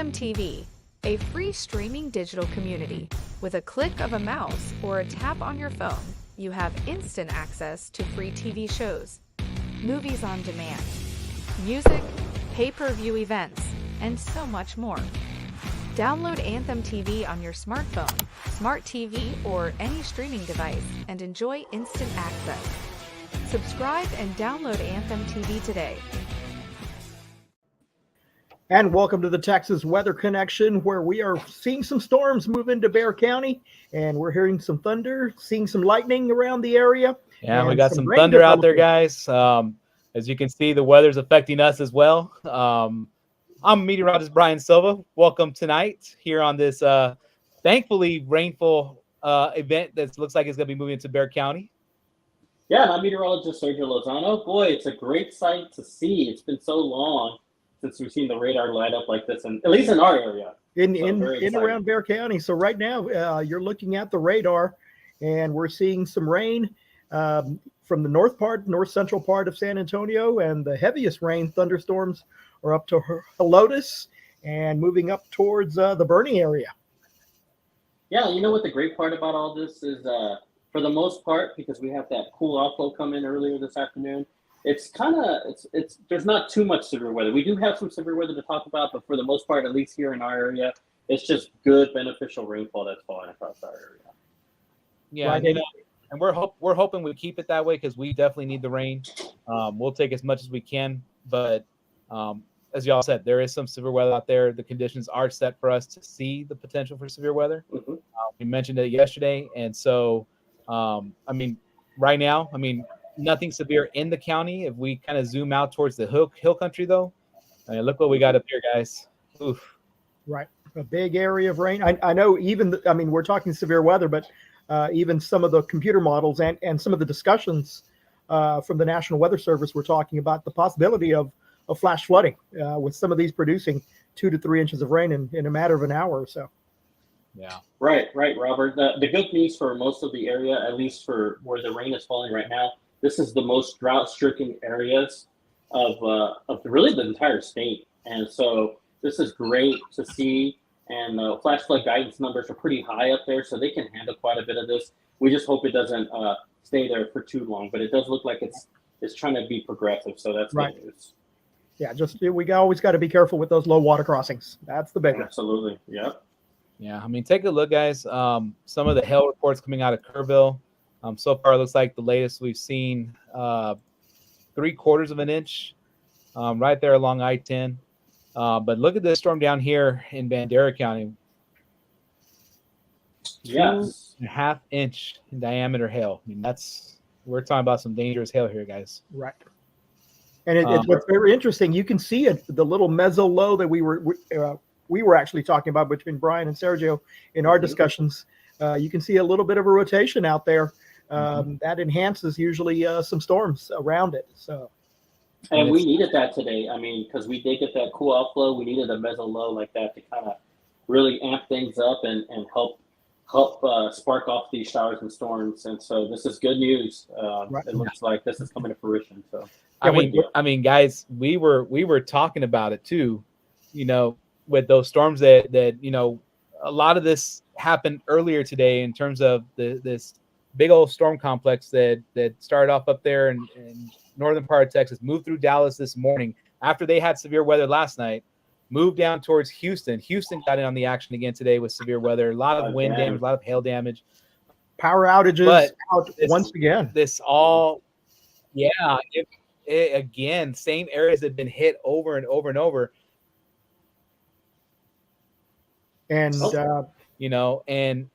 Anthem TV, a free streaming digital community. With a click of a mouse or a tap on your phone, you have instant access to free TV shows, movies on demand, music, pay-per-view events, and so much more. Download Anthem TV on your smartphone, smart TV, or any streaming device and enjoy instant access. Subscribe and download Anthem TV today. And welcome to the Texas Weather Connection, where we are seeing some storms move into Bexar County, and we're hearing some thunder, seeing some lightning around the area. Yeah, we got some thunder out there, guys. As you can see, the weather's affecting us as well. I'm meteorologist Brian Silva. Welcome tonight here on this thankfully rainful event that looks like it's going to be moving into Bexar County. Yeah, and I'm meteorologist Sergio Lozano. Boy, it's a great sight to see. It's been so long since we've seen the radar light up like this, and at least in our area. In around Bexar County. So right now, you're looking at the radar, and we're seeing some rain from the north central part of San Antonio, and the heaviest rain thunderstorms are up to Helotes and moving up towards the Boerne area. Yeah, you know what the great part about all this is, for the most part, because we have that cool outflow come in earlier this afternoon, it's there's not too much severe weather. We do have some severe weather to talk about, but for the most part, at least here in our area, it's just good, beneficial rainfall that's falling across our area. Yeah, right. And we're hoping we keep it that way because we definitely need the rain. We'll take as much as we can, but as y'all said, there is some severe weather out there. The conditions are set for us to see the potential for severe weather. Mm-hmm. We mentioned it yesterday, and so right now, nothing severe in the county. If we kind of zoom out towards the hill country, though, look what we got up here, guys. Oof. Right, a big area of rain. I know we're talking severe weather, but even some of the computer models and some of the discussions from the National Weather Service were talking about the possibility of flash flooding with some of these producing 2 to 3 inches of rain in a matter of an hour or so. Yeah. Right, Robert. The good news for most of the area, at least for where the rain is falling right now, this is the most drought-stricken areas of really the entire state. And so this is great to see. And flash flood guidance numbers are pretty high up there, so they can handle quite a bit of this. We just hope it doesn't stay there for too long. But it does look like it's trying to be progressive, so that's right. Good news. Yeah, we always got to be careful with those low water crossings. That's the big one. Absolutely, yeah. Yeah, take a look, guys. Some of the hail reports coming out of Kerrville. So far, it looks like the latest we've seen 3/4 of an inch right there along I-10. But look at this storm down here in Bandera County. Yes. 2.5 inch in diameter hail. We're talking about some dangerous hail here, guys. Right. And it's what's very interesting. You can see the little meso low that we were actually talking about between Brian and Sergio in our discussions. You can see a little bit of a rotation out there that enhances usually some storms around it. So. And we needed that today. Because we did get that cool outflow. We needed a meso low like that to kind of really amp things up and help spark off these showers and storms. And so this is good news. Right. It looks like this is coming to fruition. So guys, we were talking about it too. With those storms that a lot of this happened earlier today in terms of this big old storm complex that started off up there in northern part of Texas, moved through Dallas this morning after they had severe weather last night, moved down towards Houston. Houston got in on the action again today with severe weather, a lot of wind damage, a lot of hail damage. Power outages once again. This all, again, same areas that have been hit over and over and over. And, and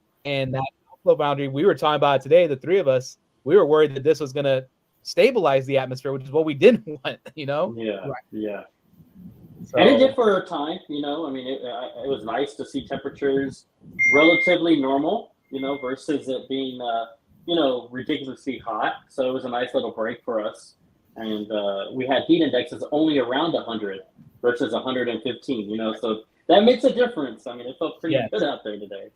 that outflow boundary, we were talking about it today, the three of us, we were worried that this was going to stabilize the atmosphere, which is what we didn't want, Yeah, right. Yeah. So, and it did for a time, it was nice to see temperatures relatively normal, versus it being, ridiculously hot. So it was a nice little break for us. And we had heat indexes only around 100 versus 115, so that makes a difference. It felt pretty good out there today.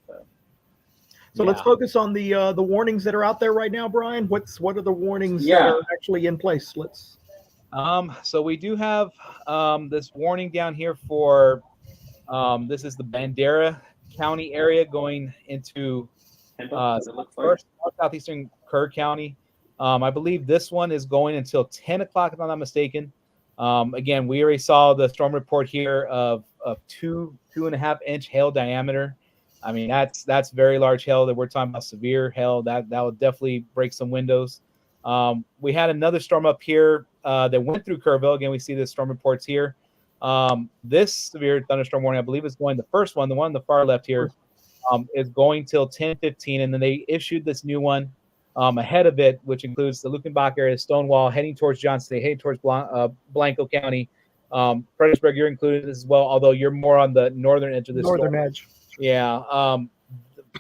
So let's focus on the warnings that are out there right now, Brian. What are the warnings that are actually in place? So we do have this warning down here for This is the Bandera County area going into southeastern Kerr County. I believe this one is going until 10 o'clock, if I'm not mistaken. Again, we already saw the storm report here of 2.5 inch hail diameter. I mean, that's very large hail that we're talking about, severe hail that will definitely break some windows. We had another storm up here that went through Kerrville. Again, we see the storm reports here. This severe thunderstorm warning, I believe, is going, the first one, the one on the far left here, is going till 10:15, and then they issued this new one ahead of it, which includes the Luckenbach area, Stonewall, heading towards Johnson City, heading towards Blanco County. Fredericksburg, you're included as well, although you're more on the northern edge of this northern storm. edge. Yeah.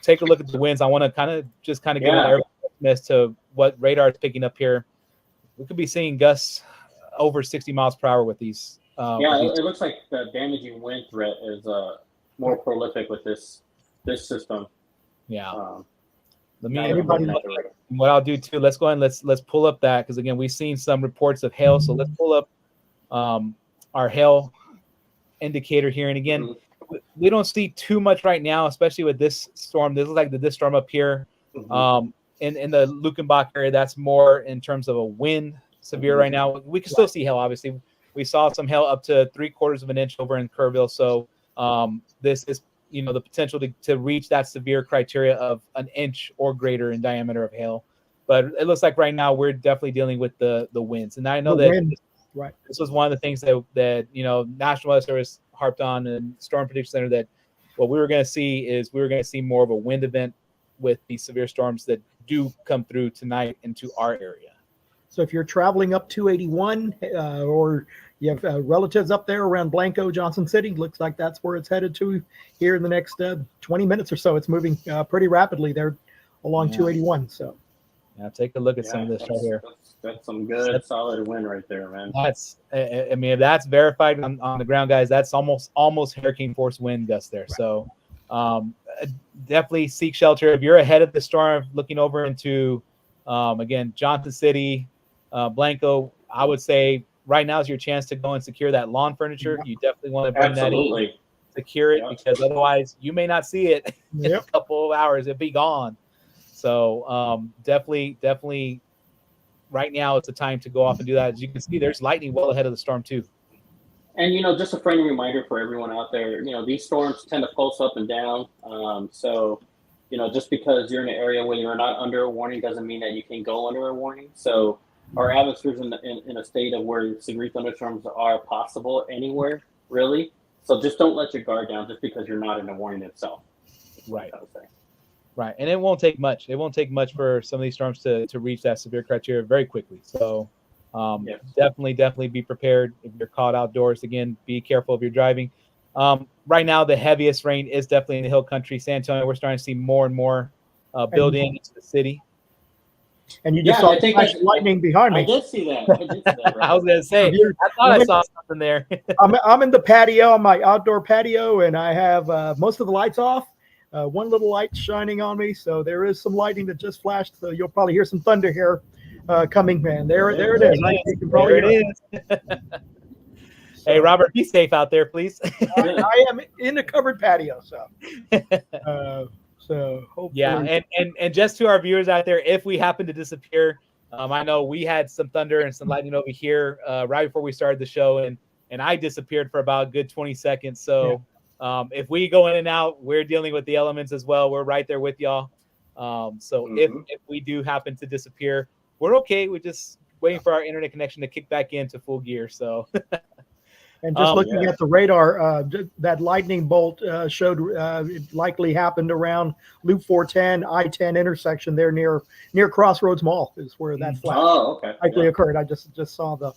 Take a look at the winds. I want to kind of give an estimate to what radar is picking up here. We could be seeing gusts over 60 miles per hour with these. It looks like the damaging wind threat is more prolific with this system. Yeah. What I'll do too, let's go ahead and let's pull up that, because again, we've seen some reports of hail. So let's pull up our hail indicator here. And again, we don't see too much right now, especially with this storm. This is like this storm up here in the Luckenbach area. That's more in terms of a wind severe right now. We can still see hail, obviously. We saw some hail up to 3/4 of an inch over in Kerrville. So this is, the potential to reach that severe criteria of an inch or greater in diameter of hail. But it looks like right now we're definitely dealing with the winds. And I know this was one of the things that National Weather Service harped on, and Storm Prediction Center, that what we were going to see is more of a wind event with these severe storms that do come through tonight into our area. So if you're traveling up 281 or you have relatives up there around Blanco, Johnson City, looks like that's where it's headed to here in the next 20 minutes or so. It's moving pretty rapidly there along 281. So take a look at some of this right here. That's some good solid wind right there, man. If that's verified on the ground, guys, that's almost hurricane force wind gusts there. Right. So definitely seek shelter. If you're ahead of the storm, looking over into again, Johnson City, Blanco, I would say right now is your chance to go and secure that lawn furniture. You definitely want to bring that in, secure it, because otherwise you may not see it in a couple of hours. It'll be gone. So definitely right now it's the time to go off and do that. As you can see, there's lightning well ahead of the storm too. And, just a friendly reminder for everyone out there, these storms tend to pulse up and down. So, just because you're in an area where you're not under a warning doesn't mean that you can go under a warning. So our atmosphere's in a state of where severe thunderstorms are possible anywhere, really. So just don't let your guard down just because you're not in a warning itself. Right. Right. And it won't take much. It won't take much for some of these storms to reach that severe criteria very quickly. So definitely be prepared if you're caught outdoors. Again, be careful if you're driving. Right now, the heaviest rain is definitely in the hill country. San Antonio, we're starting to see more and more building into the city. And you just saw lightning behind me. I did see that. I was going to say, I thought I saw something there. I'm in the patio, on my outdoor patio, and I have most of the lights off. One little light shining on me, so there is some lightning that just flashed. So you'll probably hear some thunder here coming, man. There it is. You can probably hear it. Hey, Robert, be safe out there, please. I am in a covered patio, so hopefully. Yeah, and just to our viewers out there, if we happen to disappear, I know we had some thunder and some lightning over here right before we started the show, and I disappeared for about a good 20 seconds. So if we go in and out, we're dealing with the elements as well. We're right there with y'all. So if we do happen to disappear, we're okay. We're just waiting for our internet connection to kick back into full gear. So. And just looking at the radar, that lightning bolt showed it likely happened around Loop 410, I-10 intersection there near Crossroads Mall is where that flash likely occurred. I just saw the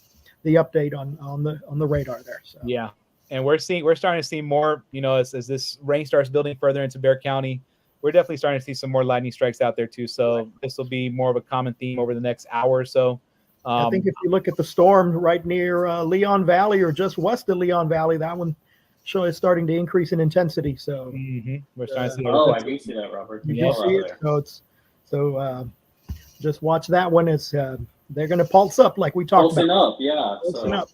update on the radar there. So. Yeah, and we're starting to see more. As this rain starts building further into Bexar County, we're definitely starting to see some more lightning strikes out there too. So this will be more of a common theme over the next hour or so. I think if you look at the storm right near Leon Valley or just west of Leon Valley, that one is starting to increase in intensity. So we're starting to see I do see that, Robert. You do see it. So just watch that one. It's they're going to pulse up like we talked about. Pulsing up.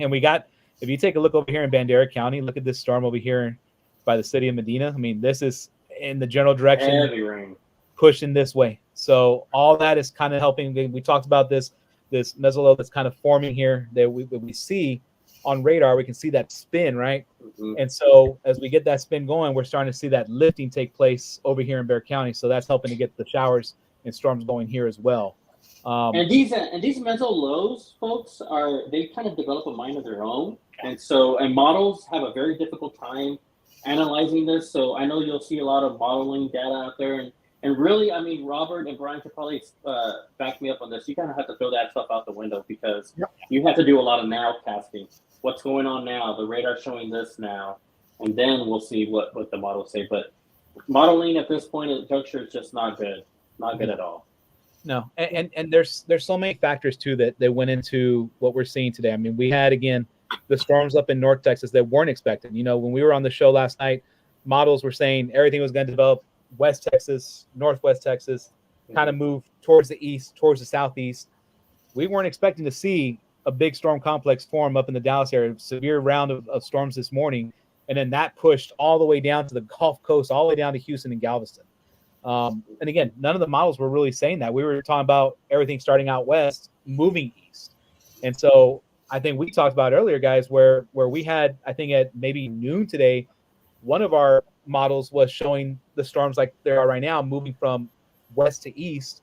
And we got if you take a look over here in Bandera County, look at this storm over here by the city of Medina. I mean, this is in the general direction, heavy rain pushing this way. So all that is kind of helping. We talked about this mesolow that's kind of forming here that we see on radar. We can see that spin, right? Mm-hmm. And so as we get that spin going, we're starting to see that lifting take place over here in Bexar County. So that's helping to get the showers and storms going here as well. And these meso lows, folks, they kind of develop a mind of their own, and models have a very difficult time analyzing this. So I know you'll see a lot of modeling data out there, and really, I mean, Robert and Brian could probably back me up on this. You kind of have to throw that stuff out the window because you have to do a lot of nowcasting. What's going on now? The radar's showing this now, and then we'll see what the models say. But modeling at this point at the juncture is just not good at all. No, and there's so many factors too that went into what we're seeing today. I mean, we had again the storms up in North Texas that weren't expected. You know, when we were on the show last night, models were saying everything was going to develop West Texas, Northwest Texas, kind of move towards the east, towards the southeast. We weren't expecting to see a big storm complex form up in the Dallas area, severe round of storms this morning, and then that pushed all the way down to the Gulf Coast, all the way down to Houston and Galveston. And again, none of the models were really saying that. We were talking about everything starting out west, moving east. And so I think we talked about earlier, guys, where we had, I think at maybe noon today, one of our models was showing the storms like they are right now, moving from west to east.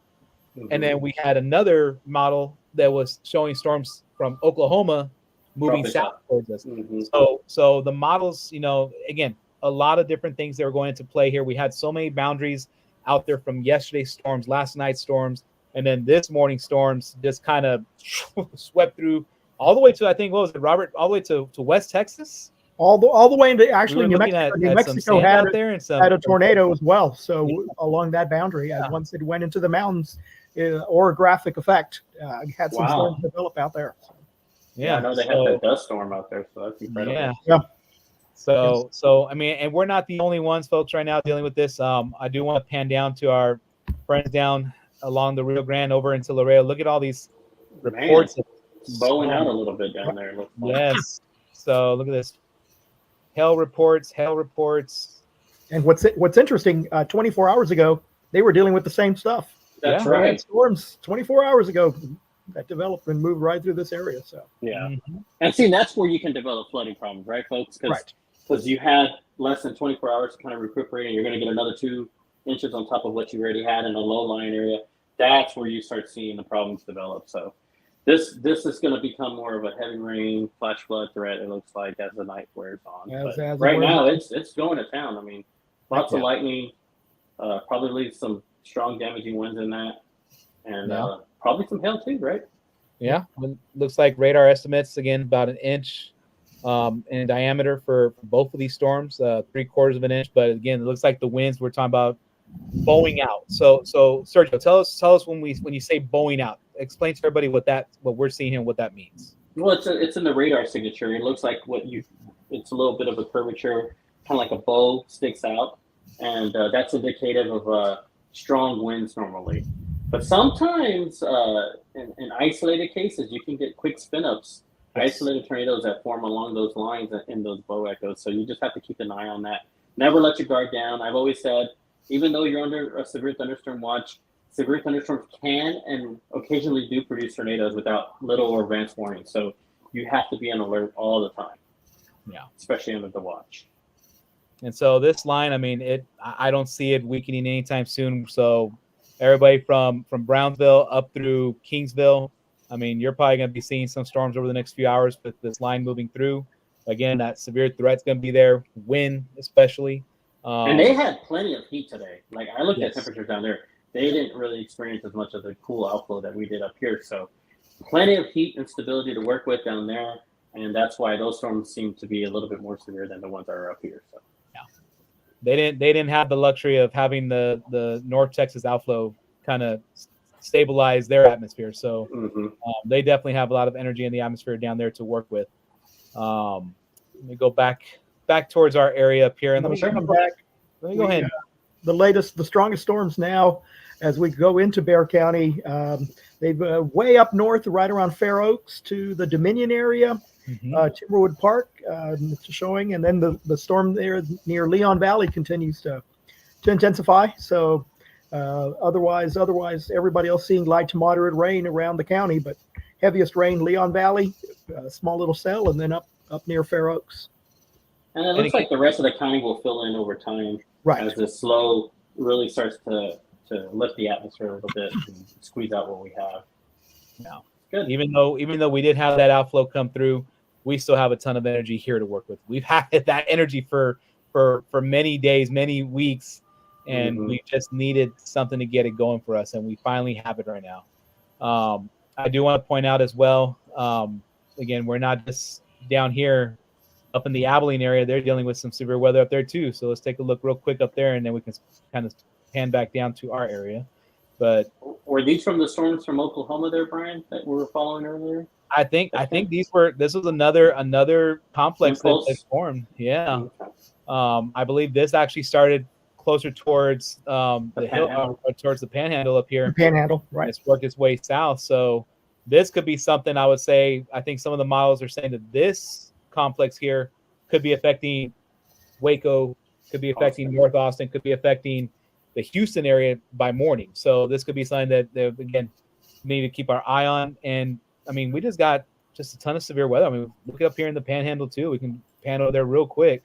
Mm-hmm. And then we had another model that was showing storms from Oklahoma moving south towards us. Mm-hmm. So the models, you know, again, a lot of different things that were going into play here. We had so many boundaries out there from yesterday's storms, last night's storms, and then this morning's storms just kind of swept through all the way to, I think, what was it, Robert? All the way to West Texas? All the way into actually New Mexico. New Mexico had a tornado as well. So along that boundary, once it went into the mountains, orographic effect had some storms develop out there. So. Yeah, I know they had that dust storm out there, so that's incredible. Yeah. So I mean, and we're not the only ones, folks, right now dealing with this. I do want to pan down to our friends down along the Rio Grande over into Laredo. Look at all these reports. Bowing out a little bit down there. Yes. So look at this. Hail reports. And what's interesting, 24 hours ago, they were dealing with the same stuff. That's right. Storms 24 hours ago that developed and moved right through this area. So and see, that's where you can develop flooding problems, right, folks? Because you had less than 24 hours to kind of recuperate, and you're going to get another 2 inches on top of what you already had in a low-lying area. That's where you start seeing the problems develop. So this is going to become more of a heavy rain, flash flood threat, it looks like, as the night wears on. Right now, it's going to town. I mean, lots of lightning, probably some strong damaging winds in that, and probably some hail too, right? Yeah, it looks like radar estimates, again, about 1 inch in diameter for both of these storms, 3/4 of an inch. But again, it looks like the winds we're talking about bowing out. So Sergio, tell us when you say bowing out, explain to everybody what we're seeing here and what that means. Well, it's in the radar signature. It looks like it's a little bit of a curvature, kind of like a bow sticks out, and that's indicative of strong winds normally. But sometimes in isolated cases, you can get quick spin-ups, isolated tornadoes that form along those lines in those bow echoes. So you just have to keep an eye on that. Never let your guard down. I've always said, even though you're under a severe thunderstorm watch, severe thunderstorms can and occasionally do produce tornadoes without little or advance warning. So you have to be on alert all the time. Yeah, especially under the watch. And so this line, I mean, I don't see it weakening anytime soon. So everybody from Brownsville up through Kingsville, I mean, you're probably going to be seeing some storms over the next few hours with this line moving through. Again, that severe threat's going to be there, wind especially. And they had plenty of heat today. Like, I looked at temperatures down there. They didn't really experience as much of the cool outflow that we did up here. So plenty of heat and stability to work with down there. And that's why those storms seem to be a little bit more severe than the ones that are up here. So they didn't have the luxury of having the North Texas outflow kind of stabilize their atmosphere. So they definitely have a lot of energy in the atmosphere down there to work with. Let me go back towards our area up here, and let me go ahead. The strongest storms now, as we go into Bexar County, they've way up north, right around Fair Oaks to the Dominion area. Timberwood Park showing, and then the storm there near Leon Valley continues to intensify. So otherwise, everybody else seeing light to moderate rain around the county, but heaviest rain Leon Valley, small little cell, and then up near Fair Oaks. And it looks like the rest of the county will fill in over time, right, as this low really starts to lift the atmosphere a little bit and squeeze out what we have. Yeah. Good. Even though we did have that outflow come through, we still have a ton of energy here to work with. We've had that energy for many days, many weeks, and we just needed something to get it going for us, and we finally have it right now. I do want to point out as well, again, we're not just down here up in the Abilene area. They're dealing with some severe weather up there too. So let's take a look real quick up there, and then we can kind of pan back down to our area. But were these from the storms from Oklahoma there, Brian, that we were following earlier? I think this was another complex that formed. Yeah. I believe this actually started closer towards the hill, towards the Panhandle up here. The Panhandle, right? It's worked its way south. So this could be something I would say. I think some of the models are saying that this complex here could be affecting Waco, could be affecting North Austin, could be affecting the Houston area by morning. So this could be something that again need to keep our eye on. And I mean, we just got a ton of severe weather. I mean, look up here in the Panhandle too. We can pan over there real quick.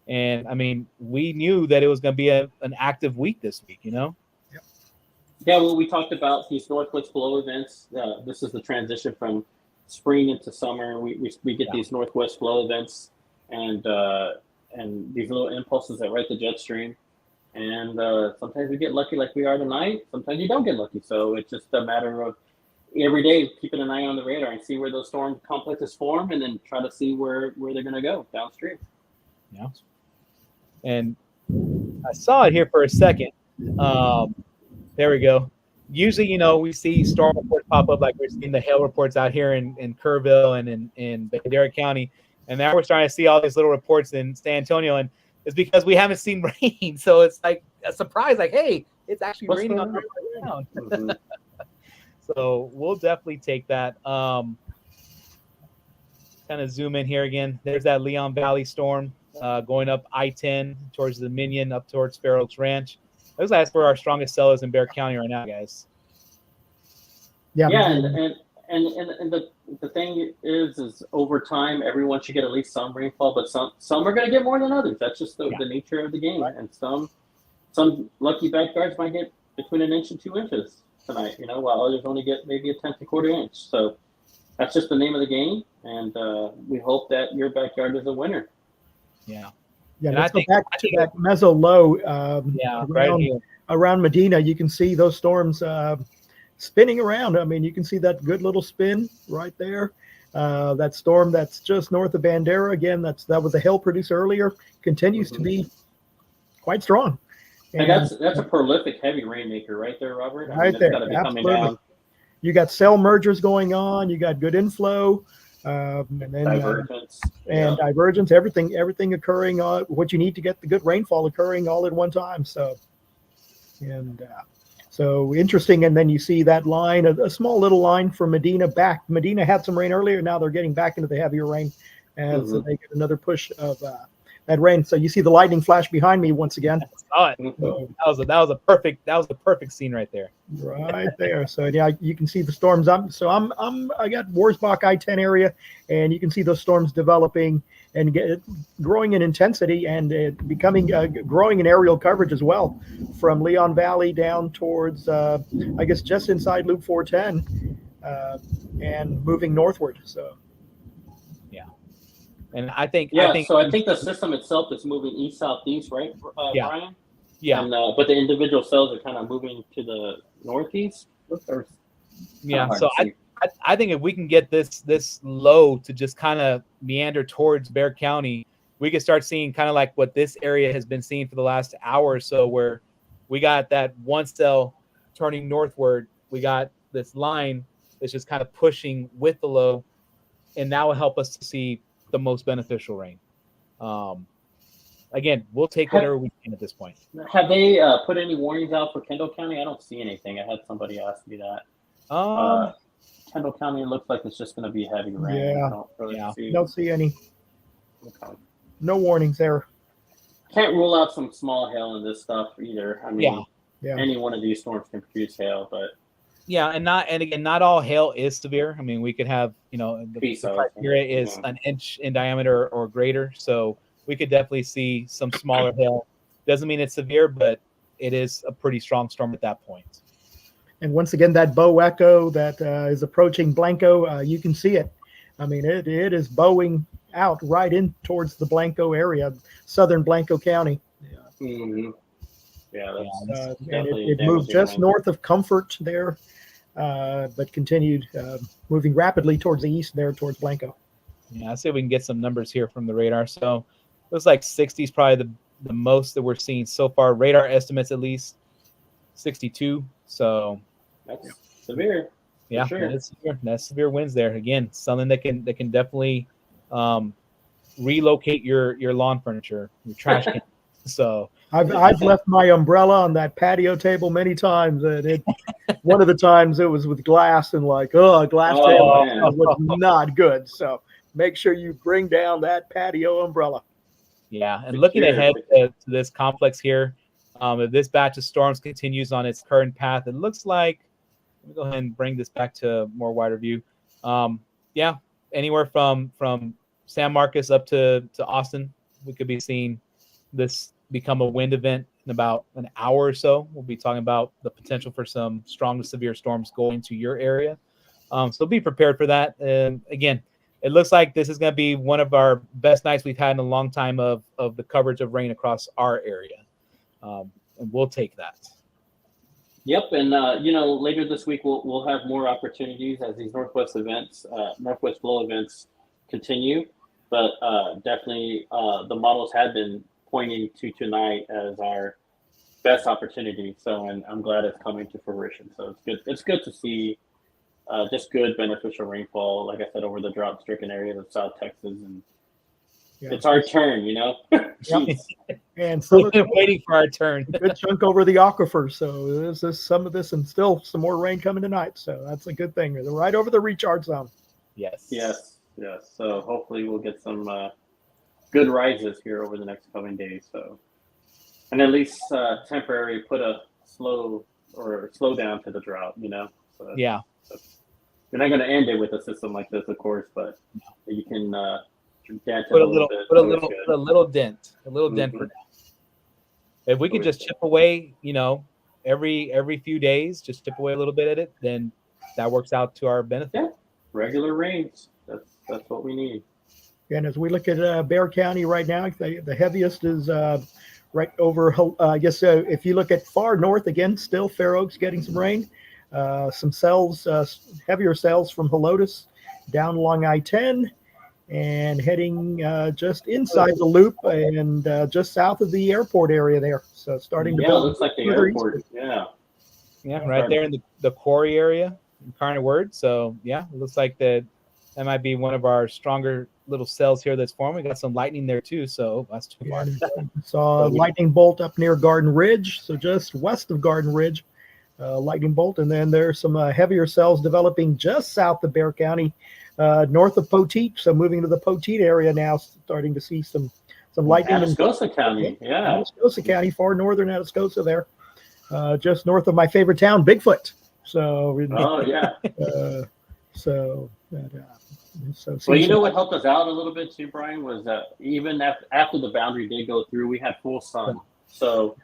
And I mean, we knew that it was going to be an active week this week, you know? Yeah, well, we talked about these northwest blow events. This is the transition from spring into summer. We get these northwest blow events and these little impulses that right the jet stream. And sometimes we get lucky like we are tonight. Sometimes you don't get lucky. So it's just a matter of every day keeping an eye on the radar and see where those storm complexes form, and then try to see where they're going to go downstream. Yeah. And I saw it here for a second. There we go. Usually, you know, we see storm reports pop up like we're seeing the hail reports out here in Kerrville and in Bandera County. And now we're starting to see all these little reports in San Antonio. And it's because we haven't seen rain. So it's like a surprise, like, hey, it's actually raining on right now. So we'll definitely take that. Kind of zoom in here again. There's that Leon Valley storm going up I-10 towards the Dominion, up towards Fair Oaks Ranch. Those guys were our strongest sellers in Bexar County right now, guys. Yeah, and the thing is over time, everyone should get at least some rainfall, but some are going to get more than others. That's just the nature of the game. Right. And some lucky backyards might get between 1 inch and 2 inches tonight, you know, while others only get maybe a 1/10 to 1/4 inch. So that's just the name of the game, and we hope that your backyard is a winner. Yeah. Yeah, let's go back to that meso low. Around Medina, you can see those storms spinning around. I mean, you can see that good little spin right there. That storm that's just north of Bandera, again, that was a hail producer earlier, continues to be quite strong. And that's a prolific heavy rainmaker right there, Robert. Right there, absolutely. You got cell mergers going on. You got good inflow. And then divergence, everything occurring on what you need to get the good rainfall occurring all at one time. So interesting. And then you see that line, a small little line from Medina back. Medina had some rain earlier. Now they're getting back into the heavier rain, and so they get another push of that rain. So you see the lightning flash behind me once again. I saw it. That was a perfect scene right there. Right there. So yeah, you can see the storms. I got Wurzbach I-10 area, and you can see those storms developing and growing in intensity and growing in aerial coverage as well, from Leon Valley down towards I guess just inside Loop 410 and moving northward. So. And I think the system itself is moving east southeast, right, Brian? Yeah. And, but the individual cells are kind of moving to the northeast. So I think if we can get this low to just kind of meander towards Bexar County, we can start seeing kind of like what this area has been seeing for the last hour or so, where we got that one cell turning northward. We got this line that's just kind of pushing with the low, and that will help us to see the most beneficial rain. Again, we'll take whatever we can at this point. Have they put any warnings out for Kendall County? I don't see anything. I had somebody ask me that. Kendall County, it looks like it's just going to be heavy rain. Yeah. I don't really see. Don't see any. Okay. No warnings there. Can't rule out some small hail in this stuff either. I mean, Yeah. any one of these storms can produce hail, but Yeah, and again, not all hail is severe. I mean, we could have, the criteria is an inch in diameter or greater, so we could definitely see some smaller hail. Doesn't mean it's severe, but it is a pretty strong storm at that point. And once again, that bow echo that is approaching Blanco, you can see it. I mean, it is bowing out right in towards the Blanco area, southern Blanco County. mm-hmm. That's and it moved just north of Comfort there, but continued moving rapidly towards the east there towards Blanco. Yeah, I'll see if we can get some numbers here from the radar. So it looks like 60 is probably the most that we're seeing so far. Radar estimates at least 62. So that's severe. Yeah, sure. That's severe winds there. Again, something that can definitely relocate your lawn furniture, your trash can. So I've left my umbrella on that patio table many times, and one of the times it was with glass, and glass table was not good. So make sure you bring down that patio umbrella. Yeah, and looking ahead to this complex here, if this batch of storms continues on its current path, it looks like, let me go ahead and bring this back to more wider view. Anywhere from San Marcos up to Austin, we could be seeing this become a wind event in about an hour or so. We'll be talking about the potential for some strong to severe storms going to your area. So be prepared for that. And again, it looks like this is going to be one of our best nights we've had in a long time of the coverage of rain across our area. And we'll take that. Yep, and later this week we'll have more opportunities as these Northwest flow events continue. But definitely, the models have been pointing to tonight as our best opportunity. So, and I'm glad it's coming to fruition. So it's good. It's good to see just good beneficial rainfall. Like I said, over the drought-stricken areas of South Texas, and it's our turn. Yep. And we've been waiting for our turn. A good chunk over the aquifer. So there's some of this, and still some more rain coming tonight. So that's a good thing. They're right over the recharge zone. Yes. So hopefully we'll get some good rises here over the next coming days. So, and at least temporarily put a slow down to the drought. So you're not going to end it with a system like this, of course, but you can dent put a little dent for now. If we could just chip away, every few days, just chip away a little bit at it, then that works out to our benefit. Yeah, regular rains. That's what we need. And as we look at Bexar County right now, the heaviest is right over, I guess, if you look at far north, again, still Fair Oaks getting some rain. Some cells, heavier cells from Helotes down along I-10 and heading just inside the loop and just south of the airport area there. So starting to build. It looks like the airport. East. Yeah, right there in the quarry area in Kearney Word. So, it looks like that might be one of our stronger little cells here that's formed. We got some lightning there too, so that's too far. Saw a lightning bolt up near Garden Ridge, so just west of Garden Ridge, lightning bolt, and then there's some heavier cells developing just south of Bexar County, north of Poteet. So moving to the Poteet area now, starting to see some lightning. Atascosa County, Atascosa County, far northern Atascosa there, just north of my favorite town, Bigfoot. So. Well, what helped us out a little bit too, Brian, was that even after the boundary did go through, we had full sun. So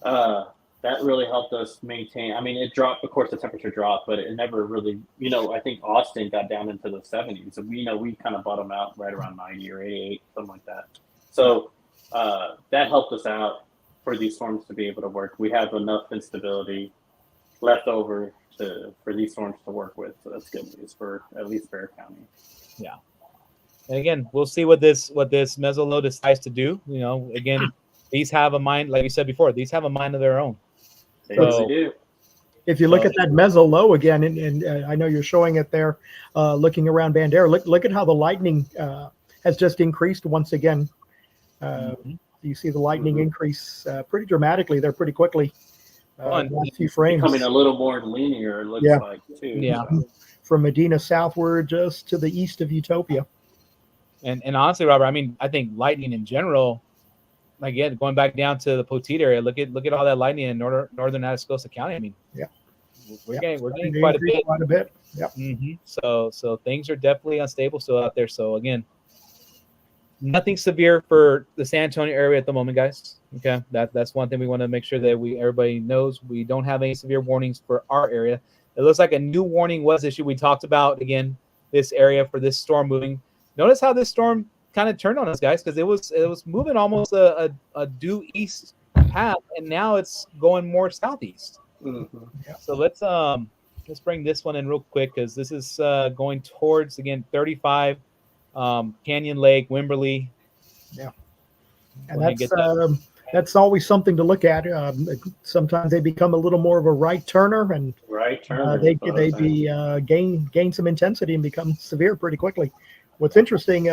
that really helped us maintain. I mean, it dropped. Of course, the temperature dropped, but it never really. I think Austin got down into the 70s. So we kind of bottomed out right around 90 or 88, something like that. So that helped us out for these storms to be able to work. We have enough instability left over for these storms to work with. So that's good news for at least Bexar County. Yeah. And again, we'll see what this mesolow decides to do. Again, these have a mind, like you said before, these have a mind of their own. They do. If you look at that mesolow again, and I know you're showing it there, looking around Bandera, look at how the lightning has just increased once again. You see the lightning increase pretty dramatically there, pretty quickly. Last few frames becoming a little more linear, it looks like too. Yeah. from Medina southward just to the east of Utopia. And honestly, Robert, I mean, I think lightning in general, again, going back down to the Poteet area, look at all that lightning in northern Atascosa County. I mean, yeah, we're getting quite a bit. Quite a bit. Yep. Mm-hmm. So things are definitely unstable still out there. So again, nothing severe for the San Antonio area at the moment, guys. Okay, that's one thing we want to make sure that everybody knows. We don't have any severe warnings for our area. It looks like a new warning was issued. We talked about again this area for this storm moving. Notice how this storm kind of turned on us, guys, because it was moving almost a due east path, and now it's going more southeast. Mm-hmm. Yeah. So let's bring this one in real quick, because this is going towards, again, 35 Canyon Lake, Wimberley. Yeah, and that's always something to look at. Sometimes they become a little more of a right turner, and they gain some intensity and become severe pretty quickly. What's interesting,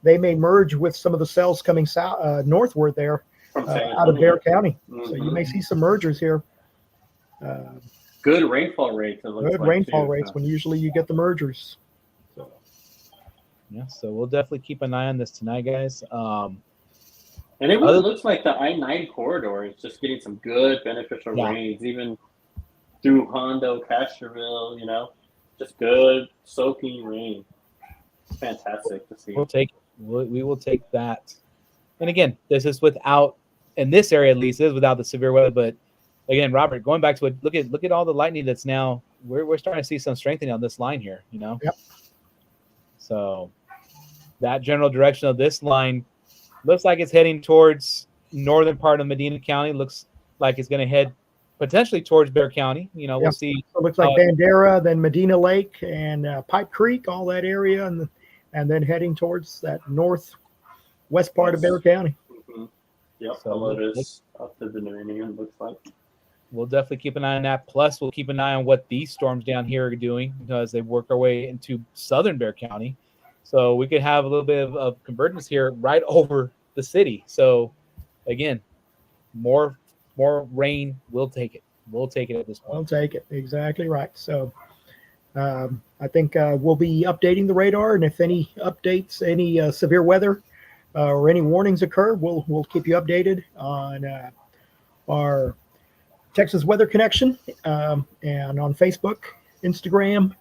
they may merge with some of the cells coming south northward there out of Bexar County. Mm-hmm. So you may see some mergers here. Good rainfall rates. Good rainfall rates when usually you get the mergers. So. Yeah, so we'll definitely keep an eye on this tonight, guys. And it really looks like the I-9 corridor is just getting some good beneficial rains, even through Hondo, Castroville, just good soaking rain. Fantastic to see. We'll take it. We will take that. And again, this is without, in this area at least, this is without the severe weather. But again, Robert, going back to it, look at all the lightning that's now. We're starting to see some strengthening on this line here. Yep. So that general direction of this line looks like it's heading towards northern part of Medina County. Looks like it's going to head potentially towards Bexar County. We'll see. So it looks like Bandera, then Medina Lake and Pipe Creek, all that area, and then heading towards that northwest part of Bexar County. Mm-hmm. Yep, Helotes up to the Dominion, looks like. We'll definitely keep an eye on that. Plus, we'll keep an eye on what these storms down here are doing, because they work our way into southern Bexar County. So we could have a little bit of convergence here right over the city. So again, more rain, we'll take it. We'll take it at this point. We'll take it. Exactly right. So I think we'll be updating the radar, and if any updates, any severe weather or any warnings occur, we'll keep you updated on our Texas Weather Connection and on Facebook, Instagram,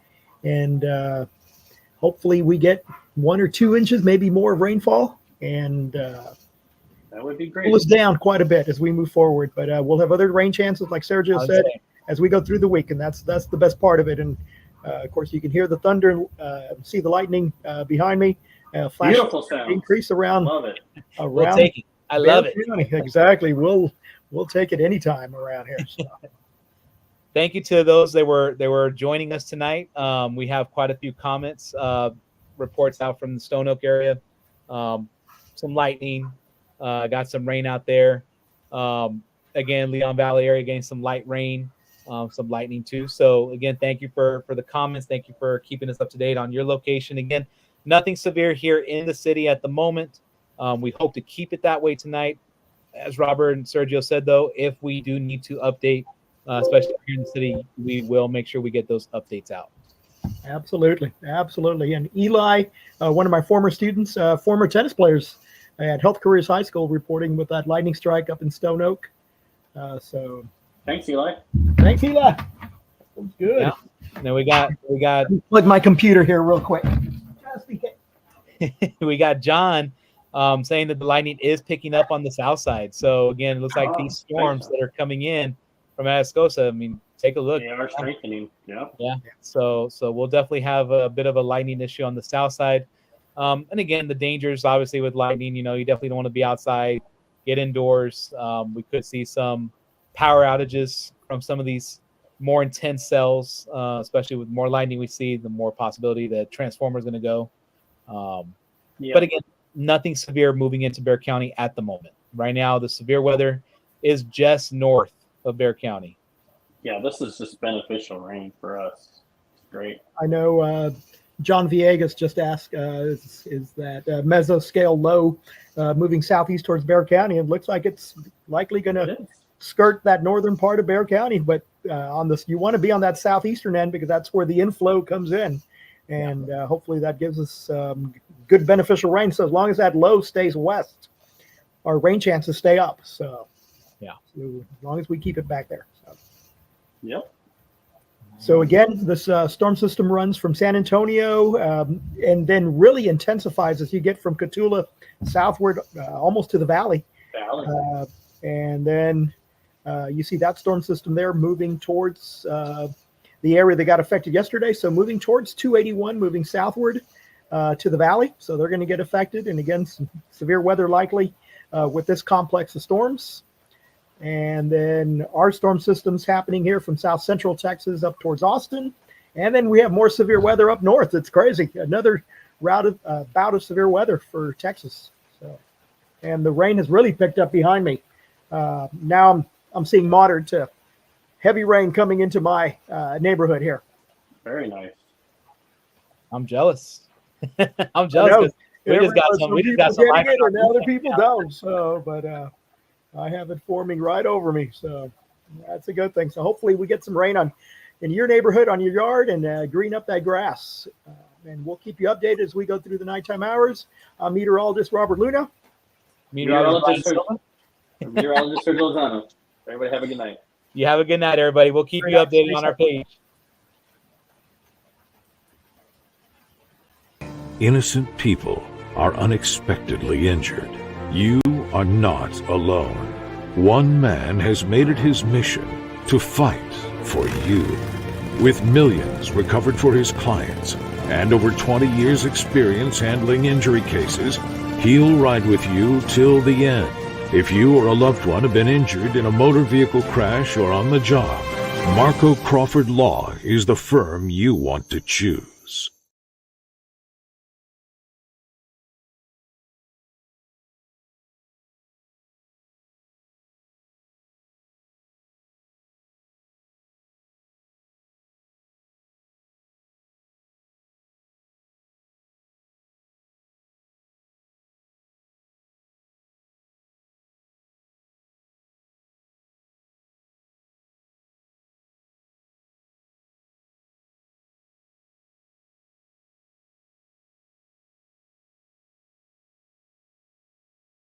and hopefully we get 1 or 2 inches, maybe more of rainfall, and that would be great. Cool us down quite a bit as we move forward. But we'll have other rain chances, like Sergio said, as we go through the week, and that's the best part of it. And of course, you can hear the thunder, see the lightning behind me. Flash beautiful sound. Increase around. Love it. We'll take it. I love it. Exactly. We'll take it anytime around here. So. Thank you to those that were joining us tonight. We have quite a few comments, reports out from the Stone Oak area. Some lightning, got some rain out there. Again, Leon Valley area getting some light rain, some lightning too. So again, thank you for the comments. Thank you for keeping us up to date on your location. Again, nothing severe here in the city at the moment. We hope to keep it that way tonight. As Robert and Sergio said, though, if we do need to update, especially here in the city, we will make sure we get those updates out. Absolutely. And Eli, one of my former students, former tennis players at Health Careers High School, reporting with that lightning strike up in Stone Oak. So thanks, Eli. Thanks, Eli. That was good. Yeah. Then we got plug my computer here real quick. We got John saying that the lightning is picking up on the south side. So again, it looks like these storms that are coming in from Atascosa, I mean, take a look. They are strengthening. Yeah. So we'll definitely have a bit of a lightning issue on the south side. And again, the dangers obviously with lightning, you definitely don't want to be outside, get indoors. We could see some power outages from some of these more intense cells, especially with more lightning we see, the more possibility that transformer is going to go. But again, nothing severe moving into Bexar County at the moment. Right now, the severe weather is just north of Bexar County. Yeah, this is just beneficial rain for us. It's great. I know John Villegas just asked, is that mesoscale low moving southeast towards Bexar County? It looks like it's likely going to skirt that northern part of Bexar County, but on this. You want to be on that southeastern end because that's where the inflow comes in, and hopefully that gives us good beneficial rain. So as long as that low stays west, our rain chances stay up. So as long as we keep it back there. So. Yep. So again, this storm system runs from San Antonio and then really intensifies as you get from Cotulla southward, almost to the valley. And then you see that storm system there moving towards the area that got affected yesterday. So moving towards 281, moving southward to the valley. So they're going to get affected. And again, some severe weather likely with this complex of storms. And then our storm system's happening here from south central Texas up towards Austin. And then we have more severe weather up north. It's crazy. Another bout of severe weather for Texas. So, and the rain has really picked up behind me. Now I'm seeing moderate to heavy rain coming into my neighborhood here. Very nice. I'm jealous. I'm jealous. We just got some getting it and other people don't. So, but I have it forming right over me. So that's a good thing. So hopefully we get some rain in your neighborhood, on your yard, and green up that grass. And we'll keep you updated as we go through the nighttime hours. I'm meteorologist Robert Luna. Meteorologist Lozano. Everybody have a good night. You have a good night, everybody. We'll keep you updated on our page. Innocent people are unexpectedly injured. You are not alone. One man has made it his mission to fight for you. With millions recovered for his clients and over 20 years' experience handling injury cases, he'll ride with you till the end. If you or a loved one have been injured in a motor vehicle crash or on the job, Marco Crawford Law is the firm you want to choose.